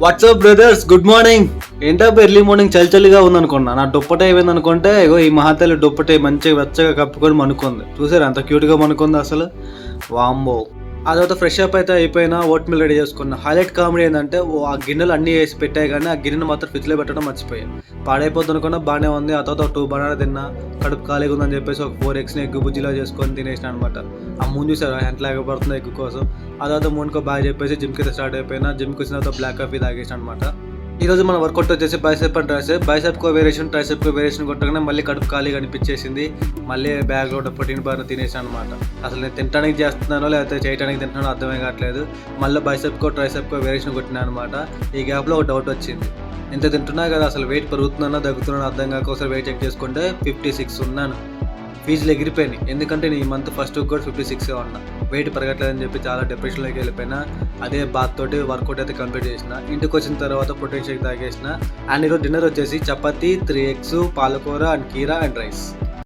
WhatsApp brothers, good morning. ఏంటో early morning చలిగా ఉందనుకున్నా. నా దుప్పట ఏమైంది అనుకుంటే, ఇగో ఈ మహాతల్లి దుప్పట మంచిగా వెచ్చగా కప్పుకొని మనుకుంది. చూసారు ఎంత క్యూట్గా మనుకుంది అసలు. వాంబో. ఆ తర్వాత ఫ్రెష్ అప్ అయితే అయిపోయినా ఓట్ మీల్ రెడీ చేసుకున్నా. హైలైట్ కామెడీ ఏంటంటే ఆ గిన్నెలు అన్నీ వేసి పెట్టాయి, కానీ ఆ గిన్నెను మాత్రం ఫ్రిడ్జ్లో పెట్టడం మర్చిపోయాయి. పాడైపోద్ది అనుకున్నా, బాగానే ఉంది. ఆ తర్వాత 2 బనానా తిన్నా, కడుపు ఖాళీగా ఉందని చెప్పేసి ఒక 4 ఎగ్స్ని ఎగ్ బుజ్జిలా చేసుకొని తినేసిన అనమాట. ఆ ముందు చూసారు ఎంత లేకపోతుంది ఎగ్ కోసం. ఆ తర్వాత మూనుకో బాగా చెప్పేసి జిమ్కి అయితే స్టార్ట్ అయిపోయినా. జిమ్కి వచ్చిన తర్వాత బ్లాక్ కాఫీ తాగేసిన అనమాట. ఈ రోజు మన వర్కౌట్ వచ్చేసి bicep and tricep. Bicep co variation, tricep co variation కొట్టగానే మళ్ళీ కడుపు ఖాళీగా అనిపించేసింది. మళ్ళీ బ్యాగ్లో ఉన్న ప్రోటీన్ బార్ తినేసాను అనమాట. అసలు నేను తినడానికి చేస్తున్నానో లేకపోతే చేయడానికి తింటున్నానో అర్థమే కావట్లేదు. మళ్ళీ బైసెప్ కో ట్రైసెప్ కో వేరియేషన్ కొట్టినాను అనమాట. ఈ గ్యాప్లో ఒక డౌట్ వచ్చింది. ఇంత తింటున్నా కదా, అసలు వెయిట్ పెరుగుతున్నానో తగ్గుతున్నానో అర్థం కాక ఒకసారి వెయిట్ చెక్ చేసుకుంటే 56 ఉన్నాను. ఫీజులు ఎగిరిపోయినాయి. ఎందుకంటే నేను ఈ మంత్ ఫస్ట్ కూడా 56 ఉన్నా. వెయిట్ పెరగట్లేదని చెప్పి చాలా డిప్రెషన్లోకి వెళ్ళిపోయినా. అదే బాత్ తోటి వర్కౌట్ అయితే కంప్లీట్ చేసిన. ఇంటికి వచ్చిన తర్వాత ప్రోటీన్ షేక్ తాగేసిన. అండ్ ఈరోజు డిన్నర్ వచ్చేసి చపాతీ, 3 ఎగ్స్, పాలకూర అండ్ కీరా అండ్ రైస్.